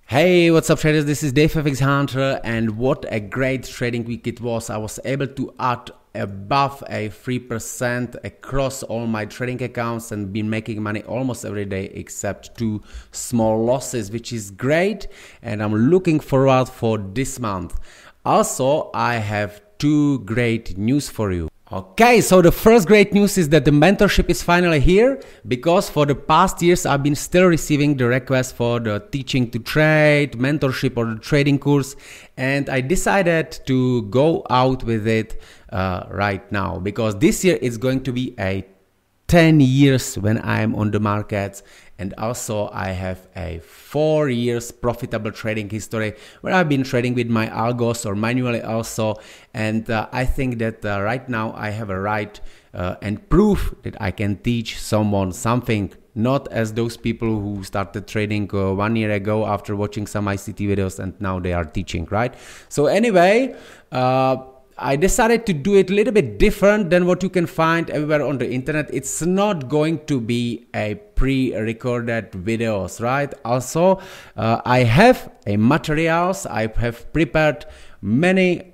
Hey, what's up traders? This is Dave FX Hunter, and what a great trading week it was. I was able to add above a 3% across all my trading accounts and been making money almost every day except two small losses, which is great, and I'm looking forward for this month. Also, I have two great news for you. Okay, so the first great news is that the mentorship is finally here, because for the past years I've been still receiving the request for the teaching to trade, mentorship or the trading course, and I decided to go out with it right now, because this year it's going to be a 10 years when I am on the markets, and also I have a 4 years profitable trading history where I've been trading with my algos or manually also, and I think that right now I have a right and proof that I can teach someone something, not as those people who started trading 1 year ago after watching some ICT videos and now they are teaching, right? So anyway, I decided to do it a little bit different than what you can find everywhere on the internet. It's not going to be a pre-recorded videos, right? Also, I have a materials. I have prepared many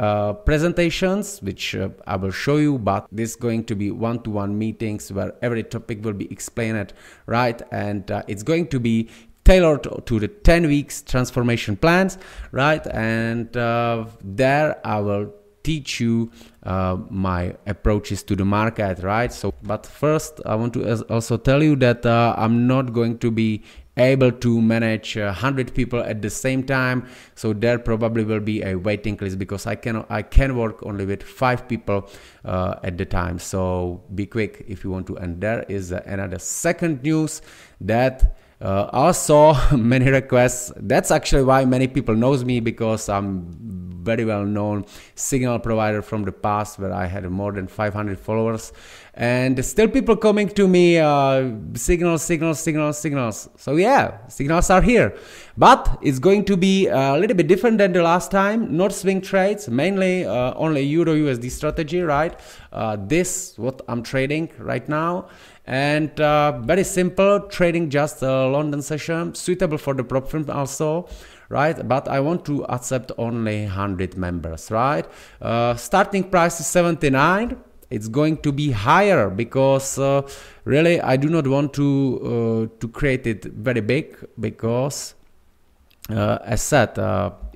presentations, which I will show you, but this is going to be one-to-one meetings where every topic will be explained, right? And it's going to be tailored to the 10 weeks transformation plans, right? And there I will teach you my approaches to the market, right? So, but first I want to also tell you that I'm not going to be able to manage 100 people at the same time, so there probably will be a waiting list, because I can work only with 5 people at the time. So be quick if you want to. And there is another second news that also many requests. That's actually why many people knows me, because I'm very well known signal provider from the past where I had more than 500 followers, and still people coming to me, signals. So yeah, signals are here, but it's going to be a little bit different than the last time. Not swing trades, mainly only EURUSD strategy, right? This what I'm trading right now, and very simple trading, just a London session, suitable for the prop firm also, right? But I want to accept only 100 members, right? Starting price is 79. It's going to be higher because really I do not want to create it very big, because as said,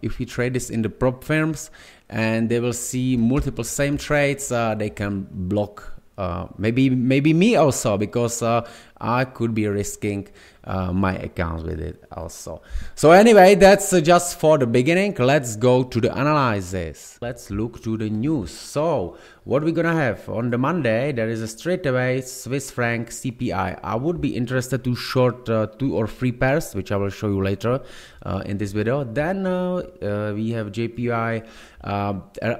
if we trade this in the prop firms and they will see multiple same trades, they can block maybe me also, because I could be risking my accounts with it also. So anyway, that's just for the beginning. Let's go to the analysis. Let's look to the news. So what we're gonna have on the Monday, there is a straight away Swiss franc CPI. I would be interested to short 2 or 3 pairs, which I will show you later in this video. Then we have JPY.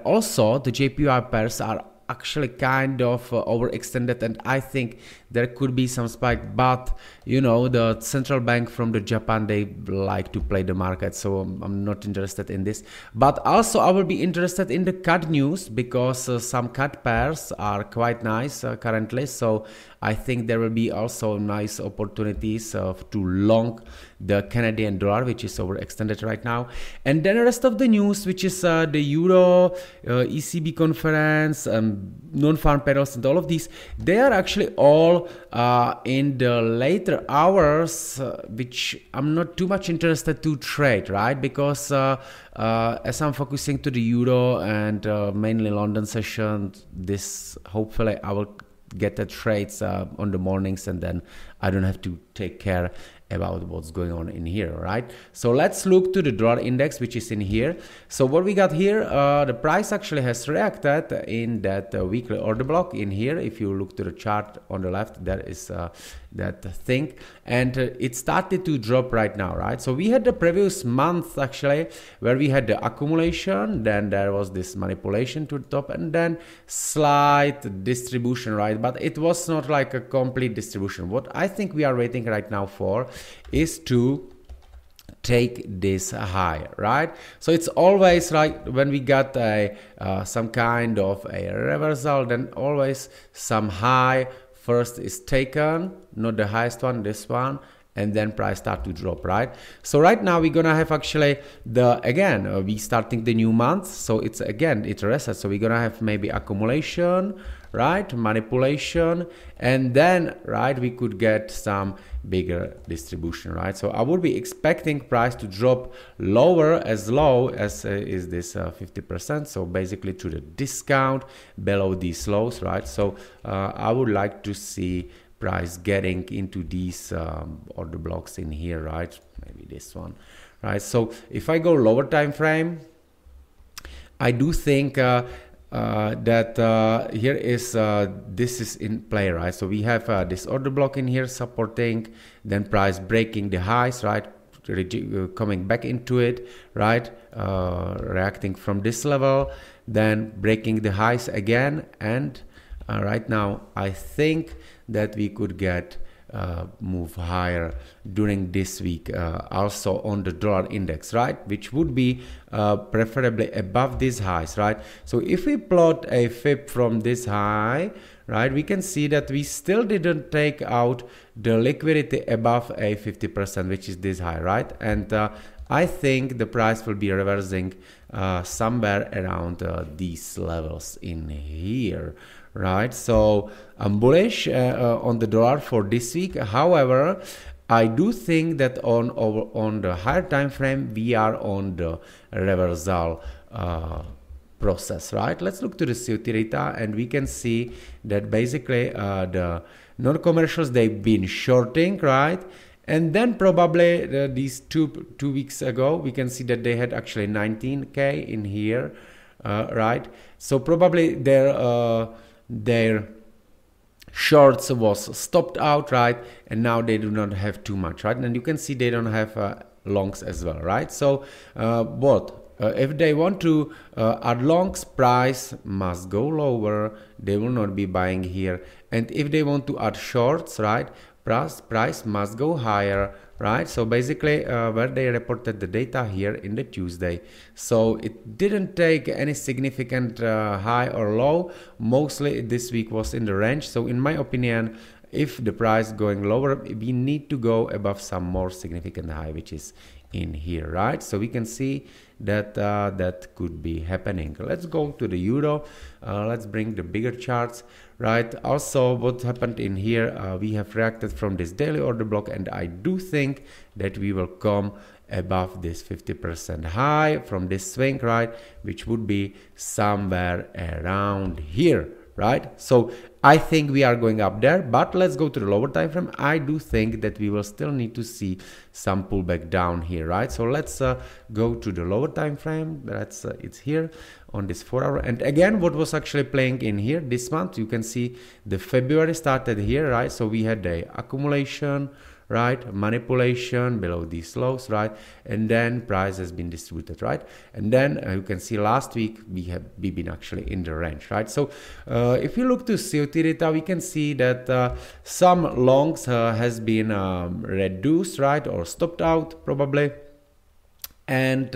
Also the JPY pairs are actually kind of overextended, and I think there could be some spike, but you know, the central bank from the Japan, they like to play the market, so I'm not interested in this. But also I will be interested in the CAD news, because some CAD pairs are quite nice currently, so I think there will be also nice opportunities to long the Canadian dollar, which is overextended right now. And then the rest of the news, which is the Euro, ECB conference, non-farm payrolls, and all of these, they are actually all in the later hours, which I'm not too much interested to trade, right? Because as I'm focusing to the Euro and mainly London session, this hopefully I will get the trades on the mornings, and then I don't have to take care about what's going on in here, right? So let's look to the dollar index, which is in here. So what we got here, the price actually has reacted in that weekly order block in here. If you look to the chart on the left, there is that thing, and it started to drop right now, right? So we had the previous month actually where we had the accumulation, then there was this manipulation to the top, and then slight distribution, right? But it was not like a complete distribution. What I think we are waiting right now for is to take this high, right? So it's always like when we got a some kind of a reversal, then always some high first is taken, not the highest one, this one, and then price start to drop, right? So right now we're gonna have actually we starting the new month, so it's again it resets, so we're gonna have maybe accumulation, right, manipulation, and then right we could get some bigger distribution, right? So I would be expecting price to drop lower, as low as is this 50%, so basically to the discount below these lows, right? So I would like to see price getting into these order blocks in here, right? Maybe this one, right? So if I go lower time frame, I do think that here is this is in play, right? So we have this order block in here supporting, then price breaking the highs, right, coming back into it, right, reacting from this level, then breaking the highs again, and right now I think that we could get move higher during this week, also on the dollar index, right, which would be preferably above these highs, right? So if we plot a fib from this high, right, we can see that we still didn't take out the liquidity above a 50%, which is this high, right? And I think the price will be reversing somewhere around these levels in here, right? So I'm bullish on the dollar for this week. However, I do think that on the higher time frame we are on the reversal process, right? Let's look to the CFTC data, and we can see that basically the non-commercials, they've been shorting, right? And then probably these two weeks ago, we can see that they had actually 19K in here, right? So probably their shorts was stopped out, right? And now they do not have too much, right? And you can see they don't have longs as well, right? So if they want to add longs, price must go lower. They will not be buying here. And if they want to add shorts, right, price must go higher, right? So basically where they reported the data here in the Tuesday, so it didn't take any significant high or low. Mostly this week was in the range. So in my opinion, if the price going lower, we need to go above some more significant high, which is in here, right? So we can see that that could be happening. Let's go to the euro. Let's bring the bigger charts, right? Also, what happened in here, we have reacted from this daily order block, and I do think that we will come above this 50% high from this swing, right, which would be somewhere around here, right? So I think we are going up there, but let's go to the lower time frame. I do think that we will still need to see some pullback down here, right? So let's go to the lower time frame. That's it's here on this 4 hour. And again, what was actually playing in here this month, you can see the February started here, right? So we had the accumulation, right, manipulation below these lows, right, and then price has been distributed, right, and then you can see last week we've been actually in the range, right? So if you look to CFTC data, we can see that some longs has been reduced, right, or stopped out probably, and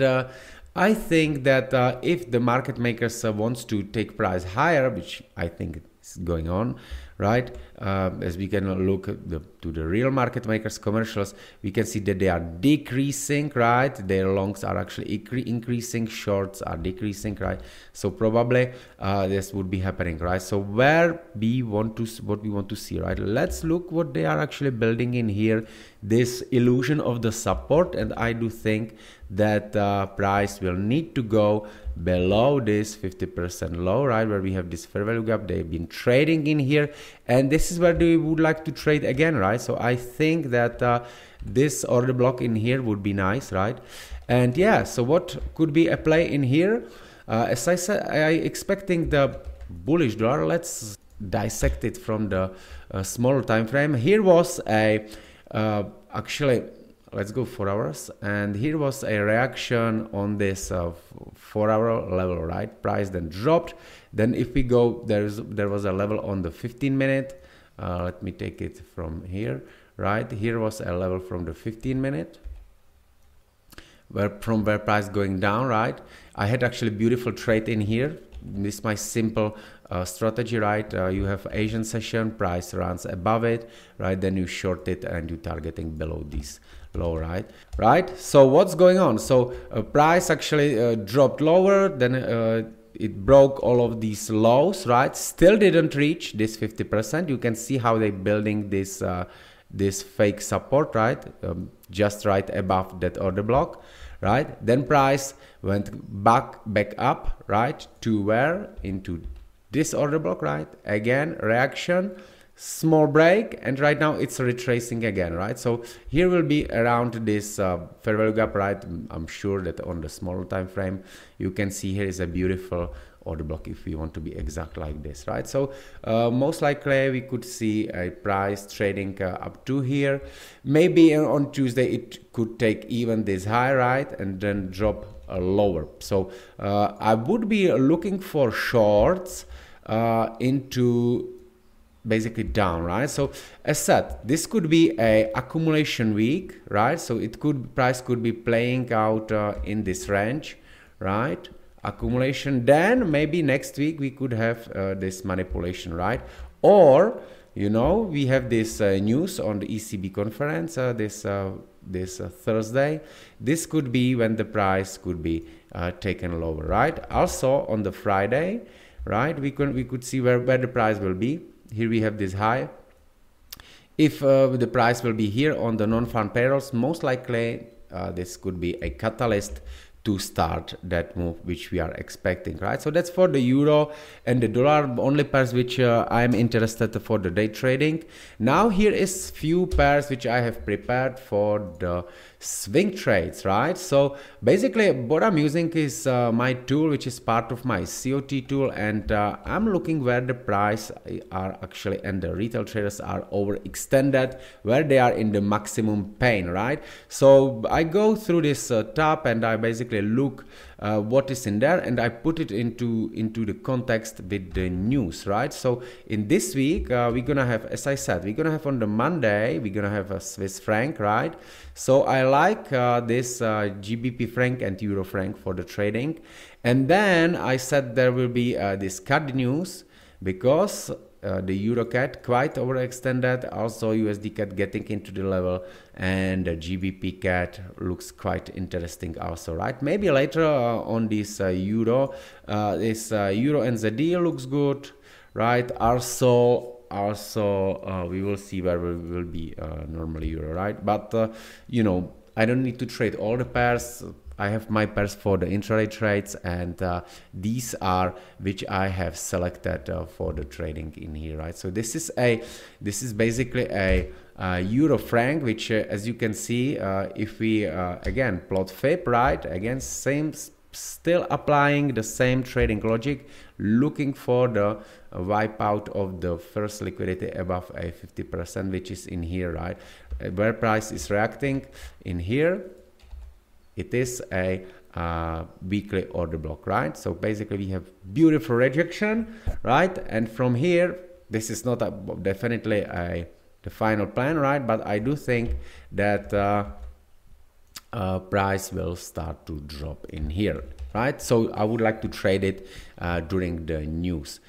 I think that if the market makers wants to take price higher, which I think is going on, right, as we can look at to the real market makers commercials, we can see that they are decreasing, right? Their longs are actually increasing, shorts are decreasing, right? So probably this would be happening, right? So what we want to see, right? Let's look what they are actually building in here, this illusion of the support, and I do think that price will need to go below this 50% low, right, where we have this fair value gap. They've been trading in here, and this is where they would like to trade again, right? So I think that this order block in here would be nice, right? And yeah, so what could be a play in here? As I said, I expecting the bullish dollar. Let's dissect it from the smaller time frame. Here was a actually, let's go 4 hours, and here was a reaction on this 4 hour level, right? Price then dropped. Then if we go, there was a level on the 15-minute. Let me take it from here, right? Here was a level from the 15-minute, where price going down, right? I had actually beautiful trade in here, this is my simple strategy, right? You have Asian session, price runs above it, right? Then you short it and you targeting below this low, right? So what's going on? So price actually dropped lower, then it broke all of these lows, right? Still didn't reach this 50%. You can see how they're building this this fake support, right? Just right above that order block, right? Then price went back up, right? To where? Into this order block, right? Again, reaction, small break, and right now it's retracing again, right? So here will be around this fair value gap, right? I'm sure that on the smaller time frame you can see here is a beautiful order block if we want to be exact like this, right? So most likely we could see a price trading up to here. Maybe on Tuesday it could take even this high, right? And then drop lower. So I would be looking for shorts into basically down, right? So as said, this could be a accumulation week, right? So it could, price could be playing out in this range, right? Accumulation, then maybe next week we could have this manipulation, right? Or, you know, we have this news on the ECB conference this Thursday. This could be when the price could be taken lower, right? Also on the Friday, right, we could see where the price will be. Here we have this high. If the price will be here on the non-farm payrolls, most likely this could be a catalyst to start that move which we are expecting, right? So that's for the euro and the dollar, only pairs which I'm interested for the day trading. Now here is few pairs which I have prepared for the swing trades, right? So basically what I'm using is my tool which is part of my COT tool, and I'm looking where the price are actually and the retail traders are overextended, where they are in the maximum pain, right? So I go through this tab and I basically look what is in there, and I put it into the context with the news, right? So in this week we're gonna have, as I said, we're gonna have on the Monday we're gonna have a Swiss franc, right? So I like this GBP franc and Euro franc for the trading, and then I said there will be this CAD news because the EURUSD quite overextended, also USDCAD getting into the level, and the GBP CAD looks quite interesting also, right? Maybe later on this euro NZD looks good, right? Also we will see where we will be normally euro, right? But you know, I don't need to trade all the pairs. I have my pairs for the intraday trades, and these are which I have selected for the trading in here, right? So this is basically a euro franc, which as you can see, if we again plot FIB, right, again same, still applying the same trading logic, looking for the wipeout of the first liquidity above a 50%, which is in here, right? Where price is reacting in here, it is a weekly order block, right? So basically we have beautiful rejection, right? And from here, this is not definitely the final plan, right? But I do think that price will start to drop in here, right? So I would like to trade it during the news.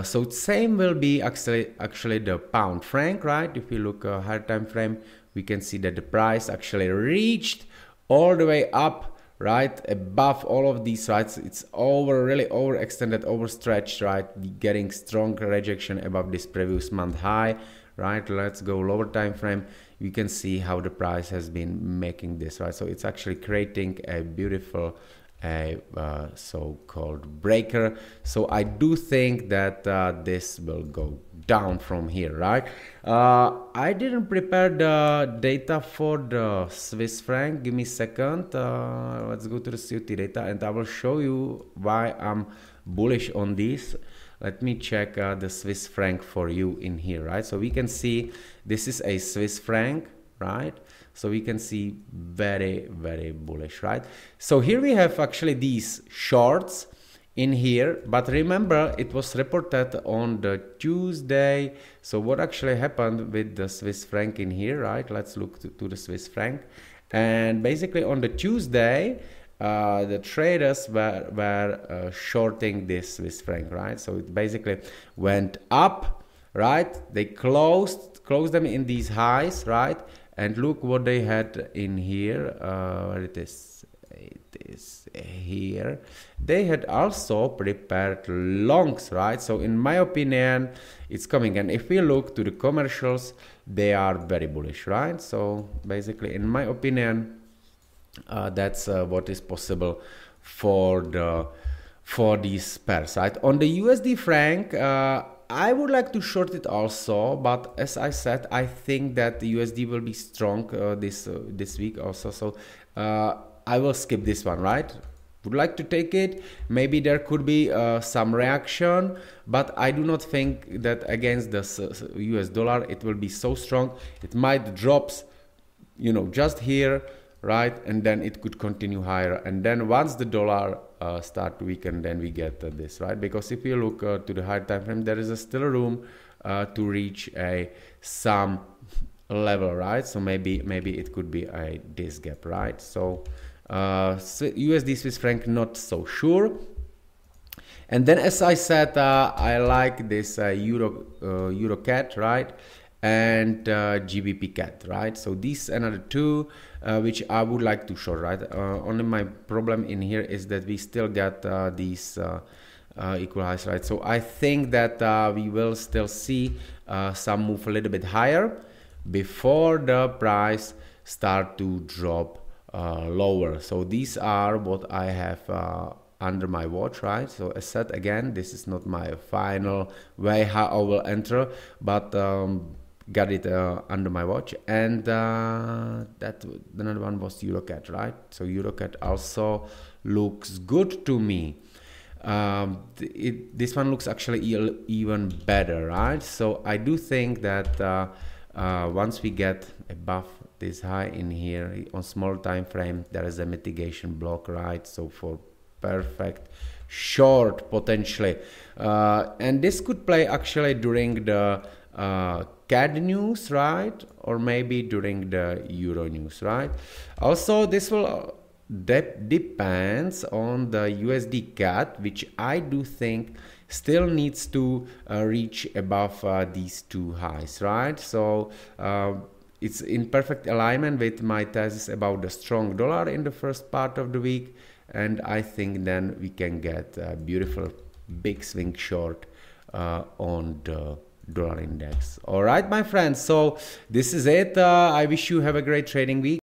So same will be actually the pound franc, right? If we look higher time frame, we can see that the price actually reached all the way up, right, above all of these, right? It's really overextended, overstretched, right? Getting strong rejection above this previous month high, right? Let's go lower time frame. You can see how the price has been making this, right? So it's actually creating a beautiful so-called breaker. So I do think that this will go down from here, right? I didn't prepare the data for the Swiss franc. Give me a second. Let's go to the COT data and I will show you why I'm bullish on this. Let me check the Swiss franc for you in here, right? So we can see this is a Swiss franc, right? So we can see very, very bullish, right? So here we have actually these shorts in here, but remember it was reported on the Tuesday. So what actually happened with the Swiss franc in here, right? Let's look to the Swiss franc. And basically on the Tuesday, the traders were shorting this Swiss franc, right? So it basically went up, right? They closed them in these highs, right? And look what they had in here. Where it is? It is here. They had also prepared longs, right? So in my opinion, it's coming. And if we look to the commercials, they are very bullish, right? So basically, in my opinion, that's what is possible for these pairs, right? On the USD franc, I would like to short it also, but as I said, I think that the USD will be strong this week also. So I will skip this one, right? Would like to take it. Maybe there could be some reaction, but I do not think that against the US dollar it will be so strong. It might drops, you know, just here, right? And then it could continue higher. And then once the dollar start to weaken, then we get this, right? Because if you look to the higher time frame, there is still room to reach some level, right? So maybe it could be this gap, right? So USD Swiss franc not so sure. And then, as I said, I like this EURUSD, right? And GBPUSD, right? So these another two which I would like to show, right? Only my problem in here is that we still get these equal highs, right? So I think that we will still see some move a little bit higher before the price start to drop lower. So these are what I have under my watch, right? So as said, again, this is not my final way how I will enter, but got it under my watch. And that another one was EURUSD, right? So EURUSD also looks good to me. This one looks actually even better, right? So I do think that once we get above this high in here on small time frame, there is a mitigation block, right? So for perfect short potentially, and this could play actually during the CAD news, right? Or maybe during the Euro news, right? Also, this will depends on the USDCAD, which I do think still needs to reach above these two highs, right? So it's in perfect alignment with my thesis about the strong dollar in the first part of the week, and I think then we can get a beautiful big swing short on the dollar index. All right, my friends, so this is it. I wish you have a great trading week.